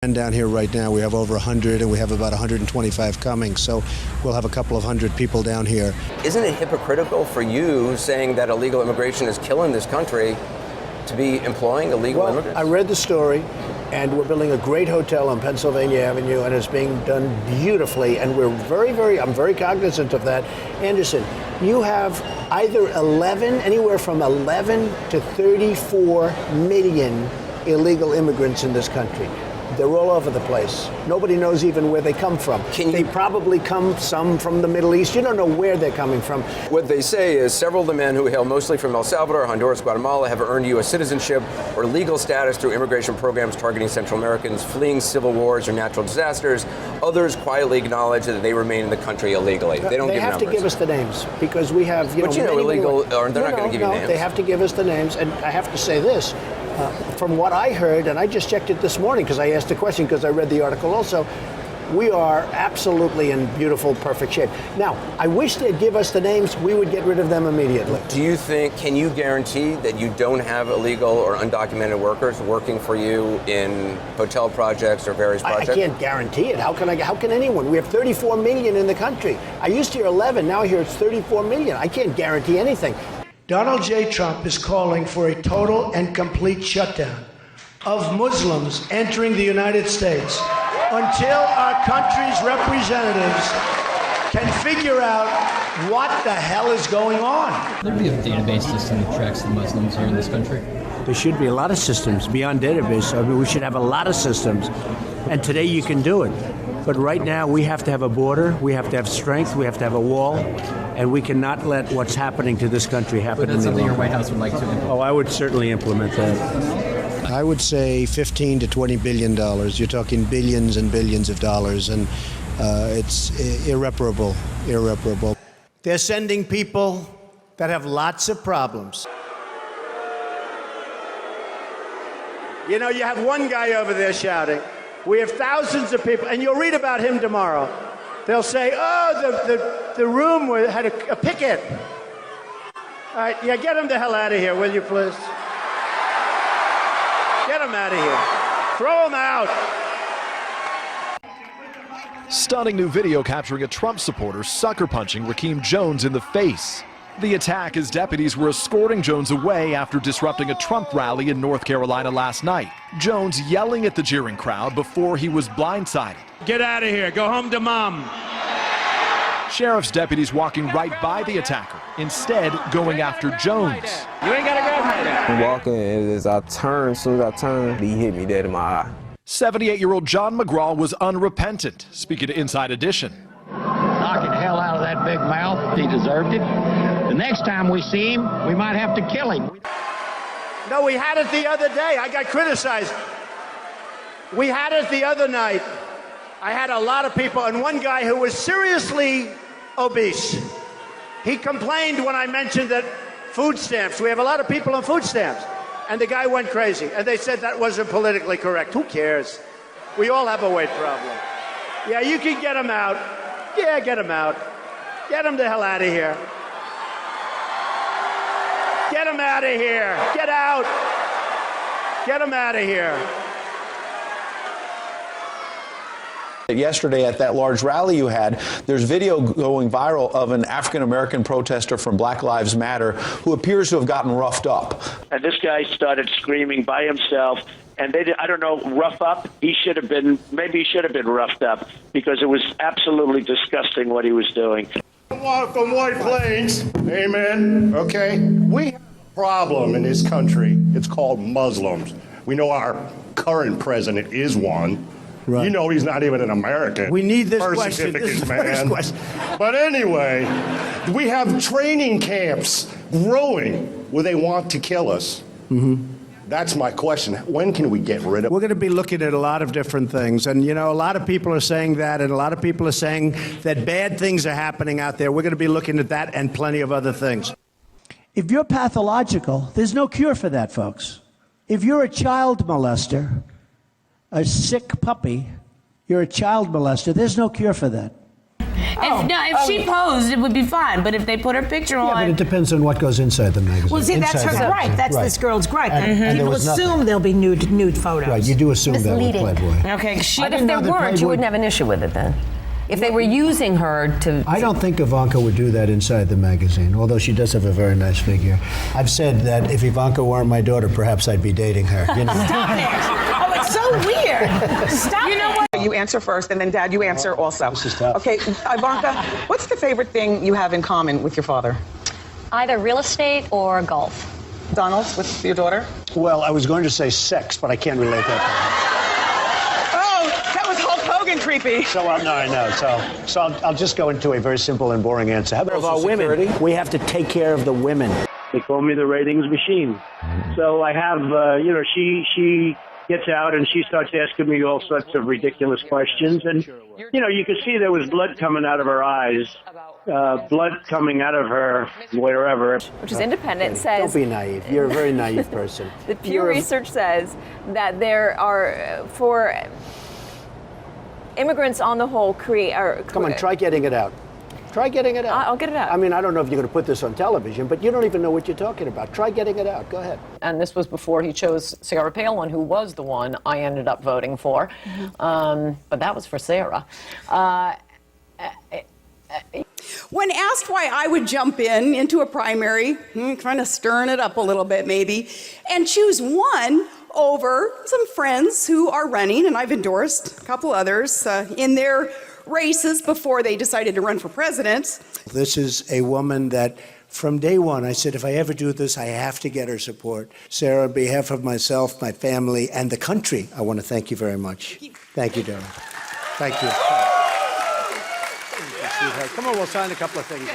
And down here right now, we have over 100, and we have about 125 coming. So we'll have a couple of hundred people down here. Isn't it hypocritical for you saying that illegal immigration is killing this country to be employing illegal immigrants? I read the story, and we're building a great hotel on Pennsylvania Avenue, and it's being done beautifully, and we're I'm very cognizant of that. Anderson, you have either anywhere from 11 to 34 million illegal immigrants in this country. They're all over the place. Nobody knows even where they come from. They probably come some from the Middle East. You don't know where they're coming from. What they say is several of the men who hail mostly from El Salvador, Honduras, Guatemala have earned U.S. citizenship or legal status through immigration programs targeting Central Americans fleeing civil wars or natural disasters. Others quietly acknowledge that they remain in the country illegally. They don't give numbers. They have to give us the names because we have, But illegal, or they're not going to give you names. They have to give us the names, and I have to say this. From what I heard, and I just checked it this morning because I asked the question because I read the article also, we are absolutely in beautiful, perfect shape. Now, I wish they'd give us the names. We would get rid of them immediately. Can you guarantee that you don't have illegal or undocumented workers working for you in hotel projects or various projects? I can't guarantee it. How can anyone? We have 34 million in the country. I used to hear 11. Now I hear it's 34 million. I can't guarantee anything. Donald J. Trump is calling for a total and complete shutdown of Muslims entering the United States until our country's representatives can figure out what the hell is going on. There be a database system that tracks the Muslims here in this country? There should be a lot of systems beyond database. I mean, we should have a lot of systems. And today you can do it. But right now we have to have a border, we have to have strength, we have to have a wall, and we cannot let what's happening to this country happen. But that's something your White House would like to implement. Oh, I would certainly implement that. I would say $15 to $20 billion. You're talking billions and billions of dollars, and it's irreparable. They're sending people that have lots of problems. You know, you have one guy over there shouting. We have thousands of people, and you'll read about him tomorrow. They'll say, oh, the room had a picket. All right, yeah, get him the hell out of here, will you, please? Get him out of here. Throw him out. Stunning new video capturing a Trump supporter sucker punching Rakeem Jones in the face. The attack as deputies were escorting Jones away after disrupting a Trump rally in North Carolina last night. Jones yelling at the jeering crowd before he was blindsided. Get out of here. Go home to mom. Sheriff's deputies walking right by the attacker, instead going after Jones. You ain't got to go right now. I'm walking, and as I turn, as soon as I turn, he hit me dead in my eye. 78-year-old John McGraw was unrepentant, speaking to Inside Edition. Knocking the hell out of that big mouth. He deserved it. The next time we see him, we might have to kill him. No, we had it the other day. I got criticized. We had it the other night. I had a lot of people, and one guy who was seriously obese. He complained when I mentioned that food stamps, we have a lot of people on food stamps. And the guy went crazy. And they said that wasn't politically correct. Who cares? We all have a weight problem. Yeah, you can get him out. Yeah, get him out. Get him the hell out of here. Get him out of here. Get out. Get him out of here. Yesterday at that large rally you had, there's video going viral of an African-American protester from Black Lives Matter who appears to have gotten roughed up. And this guy started screaming by himself. And they did, I don't know, rough up. Maybe he should have been roughed up because it was absolutely disgusting what he was doing. From White Plains, amen, okay? We have a problem in this country. It's called Muslims. We know our current president is one. Right. You know he's not even an American. We need this birth question. This is man. question. But anyway, we have training camps growing where they want to kill us. Mm-hmm. That's my question. When can we get rid of? We're going to be looking at a lot of different things. And, you know, a lot of people are saying that, and a lot of people are saying that bad things are happening out there. We're going to be looking at that and plenty of other things. If you're pathological, there's no cure for that, folks. If you're a child molester, a sick puppy, you're a child molester, there's no cure for that. If she posed, it would be fine. But if they put her picture on, but it depends on what goes inside the magazine. Well, see, that's her gripe. That's this girl's gripe. People assume there'll be nude photos. Right, you do assume that with Playboy. okay, But if there weren't, you wouldn't have an issue with it then. If they were using her to... I don't think Ivanka would do that inside the magazine, although she does have a very nice figure. I've said that if Ivanka weren't my daughter, perhaps I'd be dating her. You know? Stop it! Oh, it's so weird. Stop you know what? You answer first, and then Dad, you answer also. This is tough. Okay, Ivanka, what's the favorite thing you have in common with your father? Either real estate or golf. Donald, with your daughter? Well, I was going to say sex, but I can't relate that Creepy. So no, I know. So I'll just go into a very simple and boring answer. How about of our women? We have to take care of the women. They call me the ratings machine. So I have, she gets out and she starts asking me all sorts of ridiculous questions, and you could see there was blood coming out of her eyes, blood coming out of her wherever. Which is independent. Says don't be naive. You're a very naive person. The Pew Research says that there are for immigrants on the whole Come on, try getting it out. Try getting it out. I'll get it out. I mean, I don't know if you're going to put this on television, but you don't even know what you're talking about. Try getting it out. Go ahead. And this was before he chose Sarah Palin, who was the one I ended up voting for. But that was for Sarah. When asked why I would jump into a primary, kind of stirring it up a little bit maybe, and choose one over some friends who are running, and I've endorsed a couple others in their races before they decided to run for president. This is a woman that from day one, I said, if I ever do this, I have to get her support. Sarah, on behalf of myself, my family, and the country, I want to thank you very much. Thank you, darling. Thank you. Come on, we'll sign a couple of things.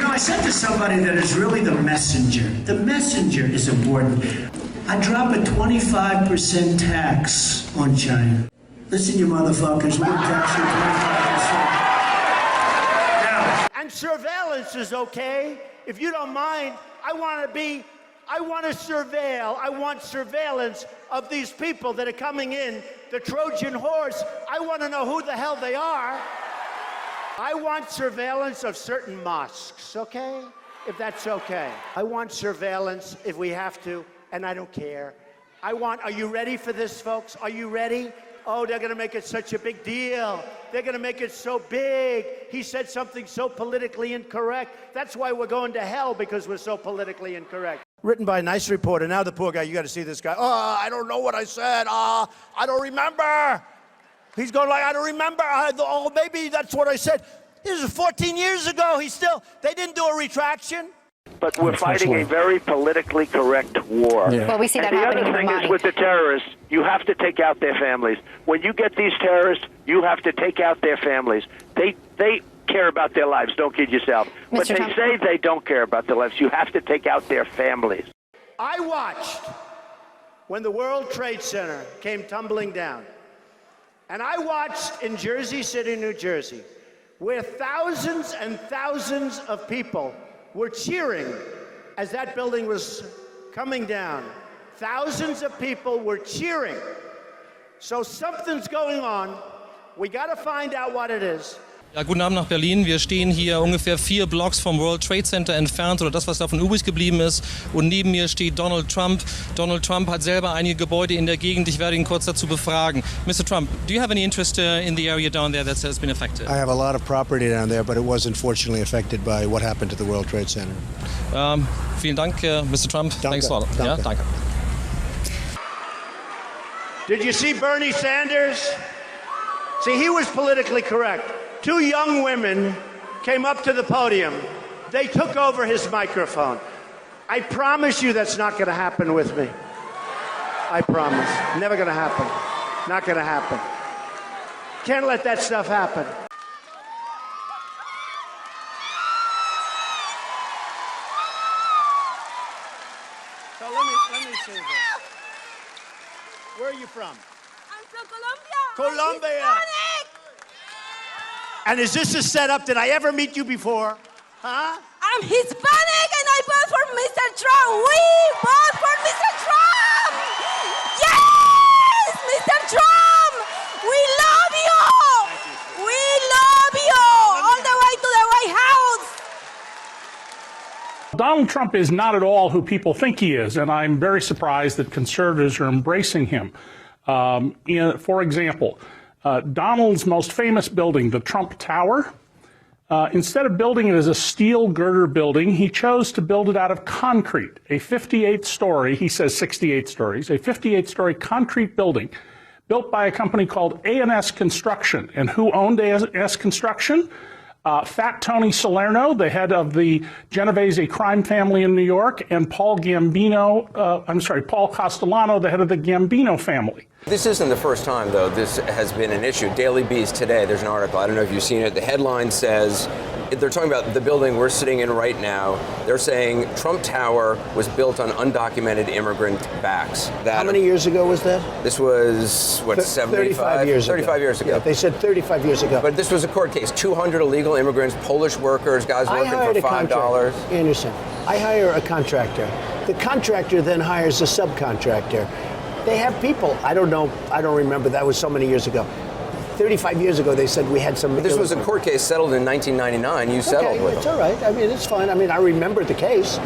I said to somebody that is really the messenger. The messenger is important. I drop a 25% tax on China. Listen, you motherfuckers, we're taxing 25%. Now, and surveillance is okay. If you don't mind, I want surveillance of these people that are coming in, the Trojan horse. I want to know who the hell they are. I want surveillance of certain mosques, okay? If that's okay. I want surveillance if we have to, and I don't care. Are you ready for this, folks? Are you ready? Oh, they're gonna make it such a big deal. They're gonna make it so big. He said something so politically incorrect. That's why we're going to hell, because we're so politically incorrect. Written by a nice reporter. Now the poor guy, you gotta see this guy. Oh, I don't know what I said. I don't remember. He's going like, I don't remember. Maybe that's what I said. This is 14 years ago. They didn't do a retraction. But we're fighting a very politically correct war. Yeah. Well, we see that happening in the other thing Ramadi. is with the terrorists, you have to take out their families. When you get these terrorists, you have to take out their families. They care about their lives. Don't kid yourself. But they say they don't care about their lives. You have to take out their families. I watched when the World Trade Center came tumbling down. And I watched in Jersey City, New Jersey, where thousands and thousands of people were cheering as that building was coming down. Thousands of people were cheering. So something's going on. We got to find out what it is. Ja, guten Abend nach Berlin. Wir stehen hier ungefähr 4 Blocks vom World Trade Center entfernt, oder das, was davon übrig geblieben ist. Und neben mir steht Donald Trump. Donald Trump hat selber einige Gebäude in der Gegend. Ich werde ihn kurz dazu befragen. Mr. Trump, do you have any interest in the area down there that has been affected? I have a lot of property down there, but it was unfortunately affected by what happened to the World Trade Center. Vielen Dank, Mr. Trump. Danke. Thanks a lot. Danke. Ja, danke. Did you see Bernie Sanders? See, he was politically correct. 2 young women came up to the podium. They took over his microphone. I promise you that's not going to happen with me. I promise. Never going to happen. Not going to happen. Can't let that stuff happen. So let me say this. Where are you from? I'm from Colombia. Colombia. And is this a setup? Did I ever meet you before? Huh? I'm Hispanic and I vote for Mr. Trump. We vote for Mr. Trump. Donald Trump is not at all who people think he is, and I'm very surprised that conservatives are embracing him. For example, Donald's most famous building, the Trump Tower, instead of building it as a steel girder building, he chose to build it out of concrete, a 58-story, he says 68 stories, a 58-story concrete building built by a company called A&S Construction. And who owned A&S Construction? Fat Tony Salerno, the head of the Genovese crime family in New York, and Paul Castellano, the head of the Gambino family. This isn't the first time, though, this has been an issue. Daily Beast today, there's an article, I don't know if you've seen it. The headline says, they're talking about the building we're sitting in right now. They're saying Trump Tower was built on undocumented immigrant backs. How many years ago was that? This was, what, 35 years ago. 35 years ago. Yeah, they said 35 years ago. But this was a court case. 200 illegal immigrants, Polish workers, guys working for $5. Anderson, I hire a contractor. The contractor then hires a subcontractor. They have people. I don't know. I don't remember. That was so many years ago. 35 years ago, they said we had some. But this was a court case settled in 1999. You settled with it's them. all right. I mean, it's fine. I mean, I remember the case.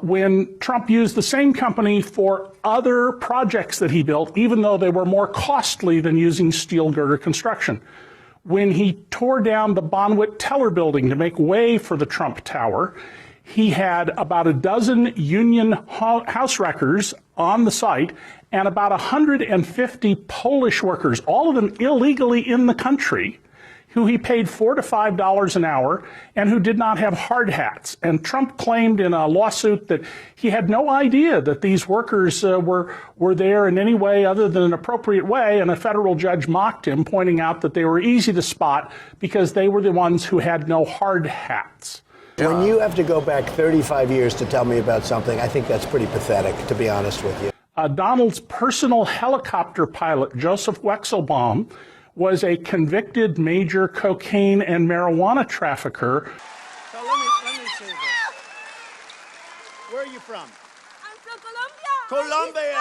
When Trump used the same company for other projects that he built, even though they were more costly than using steel girder construction. When he tore down the Bonwit Teller building to make way for the Trump Tower, he had about a dozen union house wreckers on the site and about 150 Polish workers, all of them illegally in the country, who he paid $4 to $5 an hour and who did not have hard hats. And Trump claimed in a lawsuit that he had no idea that these workers were there in any way other than an appropriate way, and a federal judge mocked him, pointing out that they were easy to spot because they were the ones who had no hard hats. When you have to go back 35 years to tell me about something, I think that's pretty pathetic, to be honest with you. Donald's personal helicopter pilot, Joseph Wexelbaum, was a convicted major cocaine and marijuana trafficker. So let me see this. Where are you from? I'm from Colombia. Colombia.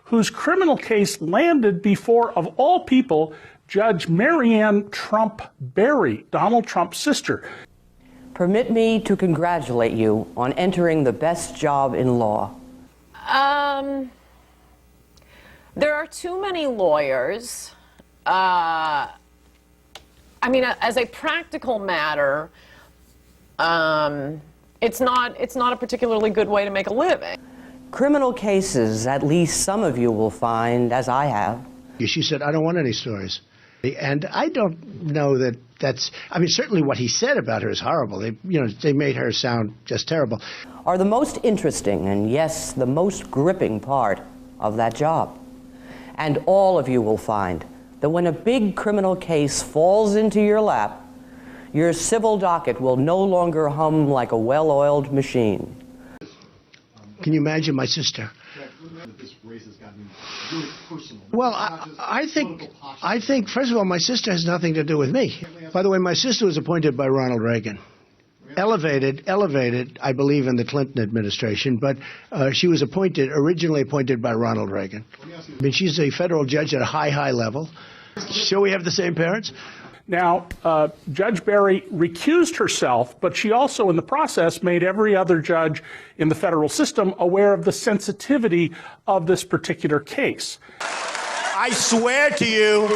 Whose criminal case landed before, of all people, Judge Marianne Trump Berry, Donald Trump's sister. Permit me to congratulate you on entering the best job in law. There are too many lawyers. I mean, as a practical matter, it's not a particularly good way to make a living. Criminal cases, at least some of you will find, as I have. She said, I don't want any stories. And I don't know that that's, I mean, certainly what he said about her is horrible. They made her sound just terrible. Are the most interesting and, yes, the most gripping part of that job. And all of you will find that when a big criminal case falls into your lap, your civil docket will no longer hum like a well-oiled machine. Can you imagine my sister? Well, I think, first of all, my sister has nothing to do with me. By the way, my sister was appointed by Ronald Reagan. Elevated, I believe, in the Clinton administration, but she was originally appointed by Ronald Reagan. I mean, she's a federal judge at a high level. So we have the same parents? Now, Judge Berry recused herself, but she also, in the process, made every other judge in the federal system aware of the sensitivity of this particular case. I swear to you,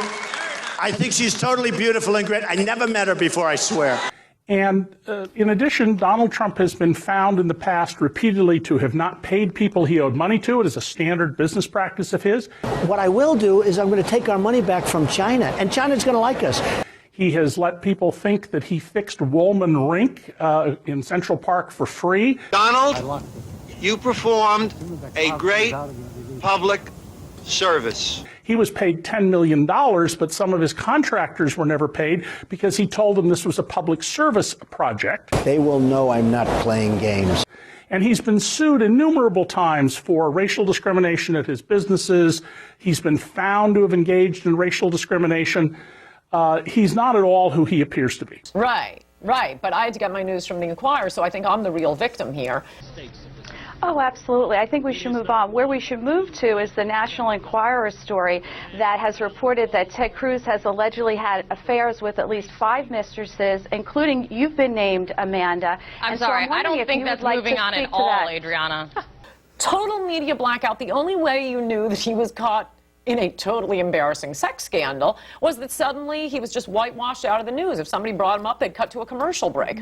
I think she's totally beautiful and great. I never met her before, I swear. And in addition, Donald Trump has been found in the past repeatedly to have not paid people he owed money to. It is a standard business practice of his. What I will do is I'm going to take our money back from China, and China's going to like us. He has let people think that he fixed Woolman Rink in Central Park for free. Donald, you performed a great public service. He was paid $10 million, but some of his contractors were never paid because he told them this was a public service project. They will know I'm not playing games. And he's been sued innumerable times for racial discrimination at his businesses. He's been found to have engaged in racial discrimination. He's not at all who he appears to be. Right. But I had to get my news from the Inquirer, so I think I'm the real victim here. Oh, absolutely. I think we should move on. Where we should move to is the National Enquirer story that has reported that Ted Cruz has allegedly had affairs with at least 5 mistresses, including you've been named, Amanda. I'm And sorry, I'm I don't wondering if think you that's would like moving to on at speak to all, that. Adriana. Total media blackout. The only way you knew that he was caught in a totally embarrassing sex scandal was that suddenly he was just whitewashed out of the news. If somebody brought him up, they'd cut to a commercial break.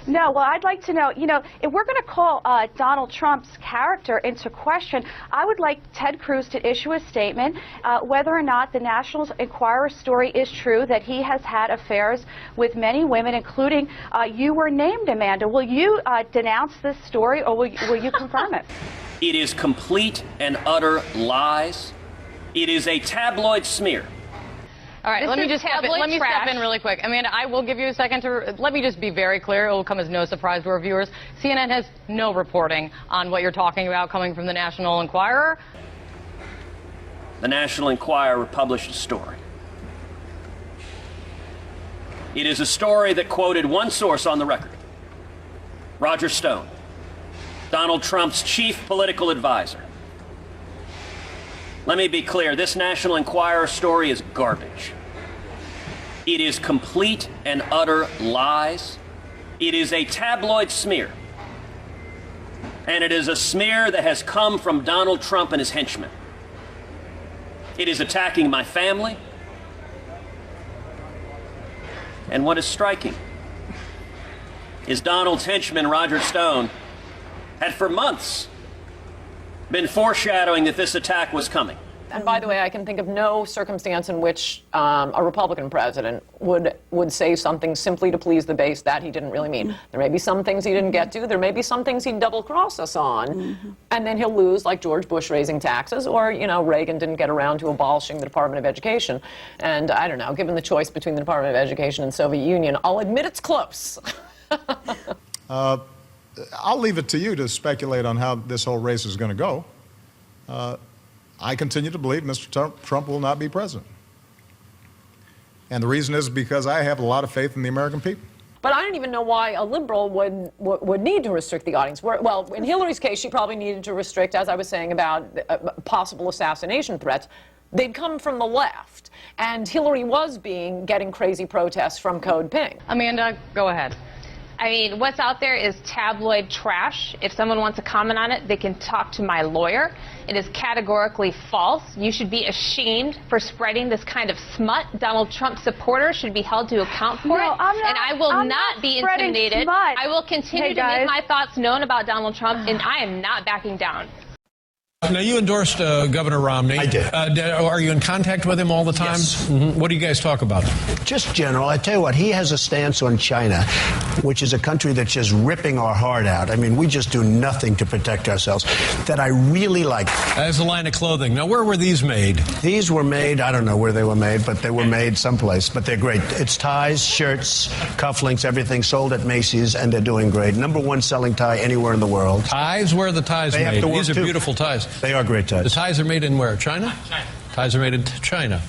No, well, I'd like to know, if we're going to call Donald Trump's character into question, I would like Ted Cruz to issue a statement whether or not the National Enquirer story is true, that he has had affairs with many women, including you were named, Amanda. Will you denounce this story, or will you confirm it? It is complete and utter lies. It is a tabloid smear. All right, let me just step in really quick. Amanda, I will give you a second to, let me just be very clear. It will come as no surprise to our viewers. CNN has no reporting on what you're talking about coming from the National Enquirer. The National Enquirer published a story. It is a story that quoted one source on the record, Roger Stone, Donald Trump's chief political advisor. Let me be clear, this National Enquirer story is garbage. It is complete and utter lies. It is a tabloid smear. And it is a smear that has come from Donald Trump and his henchmen. It is attacking my family. And what is striking is Donald's henchman, Roger Stone, had for months been foreshadowing that this attack was coming. And by the way, I can think of no circumstance in which a Republican president would say something simply to please the base that he didn't really mean. There may be some things he didn't get to. There may be some things he'd double-cross us on. And then he'll lose, like George Bush raising taxes, or, Reagan didn't get around to abolishing the Department of Education. And I don't know, given the choice between the Department of Education and Soviet Union, I'll admit it's close. I'll leave it to you to speculate on how this whole race is going to go. I continue to believe Mr. Trump will not be president. And the reason is because I have a lot of faith in the American people. But I don't even know why a liberal would need to restrict the audience. Well, in Hillary's case, she probably needed to restrict, as I was saying, about possible assassination threats. They'd come from the left. And Hillary was getting crazy protests from Code Pink. Amanda, go ahead. I mean, what's out there is tabloid trash. If someone wants to comment on it, they can talk to my lawyer. It is categorically false. You should be ashamed for spreading this kind of smut. Donald Trump supporters should be held to account for it. And I will not be intimidated. Smut. I will continue to make my thoughts known about Donald Trump, and I am not backing down. Now, you endorsed Governor Romney. I did. Are you in contact with him all the time? Yes. What do you guys talk about? Just general. I tell you what, he has a stance on China, which is a country that's just ripping our heart out. I mean, we just do nothing to protect ourselves, that I really like. As a line of clothing. Now, where were these made? These were made, I don't know where they were made, but they were made someplace. But they're great. It's ties, shirts, cufflinks, everything sold at Macy's, and they're doing great. #1 selling tie anywhere in the world. Ties? Where are the ties made? These are beautiful ties. They are great ties. The ties are made in where? China? China. Ties are made in China.